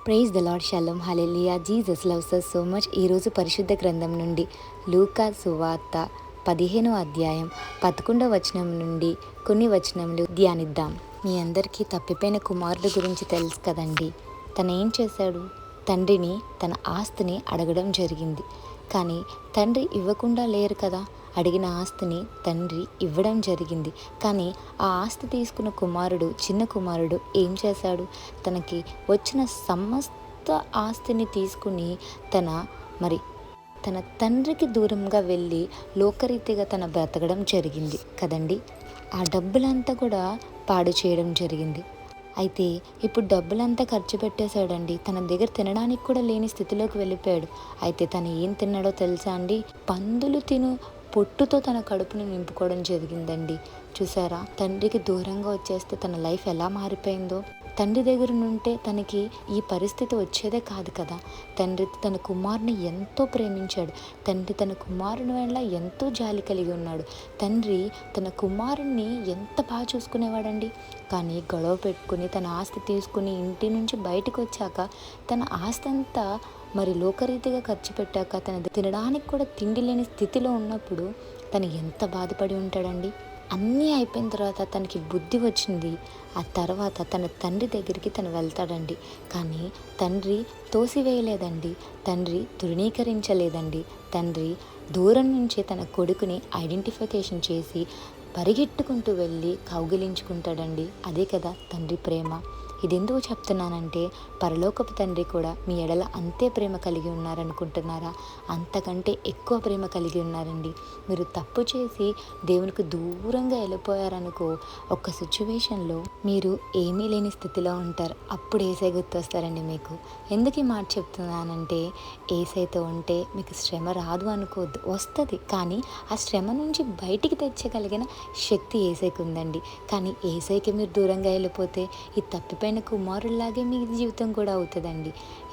Praise the Lord, shalom, hallelujah. Jesus loves us so much. ఈరోజు పరిశుద్ధ గ్రంథం నుండి లూకా సువార్త 15వ అధ్యాయం 11వ వచనం నుండి కొన్ని వచనములు ధ్యానిద్దాం. మీ అందరికీ తప్పిపోయిన కుమారుడు గురించి తెలుసు కదండి. తను ఏం చేశాడు? తండ్రిని తన ఆస్తిని అడగడం జరిగింది. కానీ తండ్రి ఇవ్వకుండా లేరు కదా. అడిగిన ఆస్తిని తండ్రి ఇవ్వడం జరిగింది. కానీ ఆ ఆస్తి తీసుకున్న కుమారుడు, చిన్న కుమారుడు ఏం చేశాడు? తనకి వచ్చిన సమస్త ఆస్తిని తీసుకుని తన తండ్రికి దూరంగా వెళ్ళి లోకరీతిగా తన బ్రతకడం జరిగింది కదండి. ఆ డబ్బులంతా కూడా పాడు చేయడం జరిగింది. అయితే ఇప్పుడు డబ్బులంతా ఖర్చు పెట్టేశాడండి. తన దగ్గర తినడానికి కూడా లేని స్థితిలోకి వెళ్ళిపోయాడు. అయితే తను ఏం తిన్నాడో తెలుసా అండి? పందులు తిను పొట్టుతో తన కడుపుని నింపుకోవడం జరిగిందండి. చూసారా, తండ్రికి దూరంగా వచ్చేస్తే తన లైఫ్ ఎలా మారిపోయిందో. తండ్రి దగ్గర నుంటే తనకి ఈ పరిస్థితి వచ్చేదే కాదు కదా. తండ్రి తన కుమారుని ఎంతో ప్రేమించాడు. తండ్రి తన కుమారుని వల్ల ఎంతో జాలి కలిగి ఉన్నాడు. తండ్రి తన కుమారుణ్ణి ఎంత బాగా చూసుకునేవాడండి. కానీ గొడవ పెట్టుకుని తన ఆస్తి తీసుకుని ఇంటి నుంచి బయటకు వచ్చాక తన ఆస్తి అంతా లోకరీతిగా ఖర్చు పెట్టాక తన తినడానికి కూడా తిండి లేని స్థితిలో ఉన్నప్పుడు తను ఎంత బాధపడి ఉంటాడండి. అన్నీ అయిపోయిన తర్వాత తనకి బుద్ధి వచ్చింది. ఆ తర్వాత తన తండ్రి దగ్గరికి తను వెళ్తాడండి. కానీ తండ్రి తోసివేయలేదండి. తండ్రి తృణీకరించలేదండి. తండ్రి దూరం నుంచే తన కొడుకుని ఐడెంటిఫికేషన్ చేసి పరిగెట్టుకుంటూ వెళ్ళి కౌగిలించుకుంటాడండి. అదే కదా తండ్రి ప్రేమ. ఇది ఎందుకు చెప్తున్నానంటే, పరలోకపు తండ్రి కూడా మీ ఎడల అంతే ప్రేమ కలిగి ఉన్నారనుకుంటున్నారా? అంతకంటే ఎక్కువ ప్రేమ కలిగి ఉన్నారండి. మీరు తప్పు చేసి దేవునికి దూరంగా వెళ్ళిపోయారనుకో, ఒక సిచ్యువేషన్లో మీరు ఏమీ లేని స్థితిలో ఉంటారు. అప్పుడు ఏసై గుర్తొస్తారండి మీకు. ఎందుకు ఈ మాట చెప్తున్నానంటే, ఏసైతో ఉంటే మీకు శ్రమ రాదు అనుకోవద్దు, వస్తుంది. కానీ ఆ శ్రమ నుంచి బయటికి తెచ్చగలిగిన శక్తి ఏసైకి ఉందండి. కానీ ఏసైకి మీరు దూరంగా వెళ్ళిపోతే ఈ తప్పిపోయిన కుమారుల్లాగే మీ జీవితం కూడా అవుతుందండి.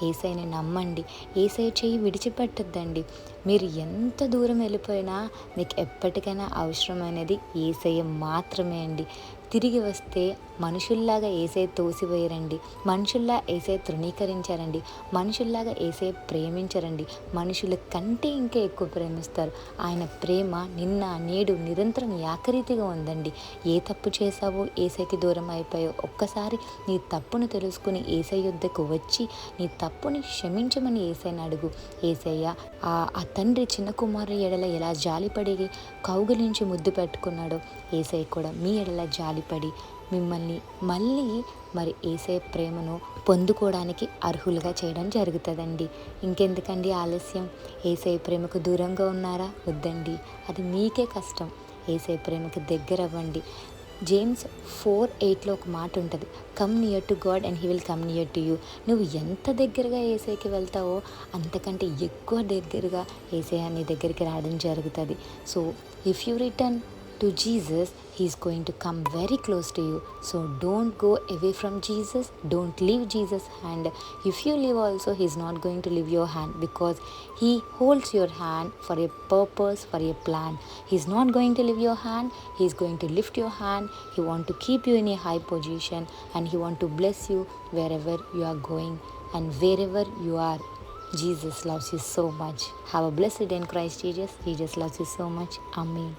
ఏసైని నమ్మండి. ఏసై చేయి విడిచిపెట్టద్దండి. మీరు ఎంత దూరం వెళ్ళిపోయినా మీకు ఎప్పటికైనా అవసరమైనది ఏసయ్య మాత్రమే అండి. తిరిగి వస్తే మనుషుల్లాగా ఏసై తోసివేయరండి. మనుషుల్లా ఏసై తృణీకరించారండి. మనుషుల్లాగా ఏసై ప్రేమించరండి. మనుషుల కంటే ఇంకా ఎక్కువ ప్రేమిస్తారు. ఆయన ప్రేమ నిన్న నేడు నిరంతరం ఏకరీతిగా ఉందండి. ఏ తప్పు చేసావో, ఏసైకి దూరం అయిపోయావు, ఒక్కసారి నీ తప్పును తెలుసుకుని ఏసై యొద్దకు వచ్చి నీ తప్పుని క్షమించమని ఏసైని అడుగు. ఏసయ్య ఆ తండ్రి చిన్న కుమారుని ఎడల ఎలా జాలిపడి కౌగిలించి ముద్దు పెట్టుకున్నాడో, ఏసై కూడా మీ ఎడల జాలిపడి మిమ్మల్ని మళ్ళీ ఏసై ప్రేమను పొందుకోవడానికి అర్హులుగా చేయడం జరుగుతుందండి. ఇంకెందుకండి ఆలస్యం? ఏసై ప్రేమకు దూరంగా ఉన్నారా? వద్దండి, అది మీకే కష్టం. ఏసై ప్రేమకు దగ్గర అవ్వండి. జేమ్స్ 4:8లో ఒక మాట ఉంటుంది, come near to God and he will come near to you. నువ్వు ఎంత దగ్గరగా ఏసైకి వెళ్తావో అంతకంటే ఎక్కువ దగ్గరగా ఏసై నీ దగ్గరికి రావడం జరుగుతుంది. So if you return to Jesus, he is going to come very close to you. So don't go away from Jesus. Don't leave Jesus' hand. If you leave also, he is not going to leave your hand, because he holds your hand for a purpose, for a plan. He is not going to leave your hand. He is going to lift your hand. He want to keep you in a high position, and he want to bless you wherever you are going and wherever you are. Jesus loves you so much. Have a blessed day in Christ Jesus. He just loves you so much. Amen.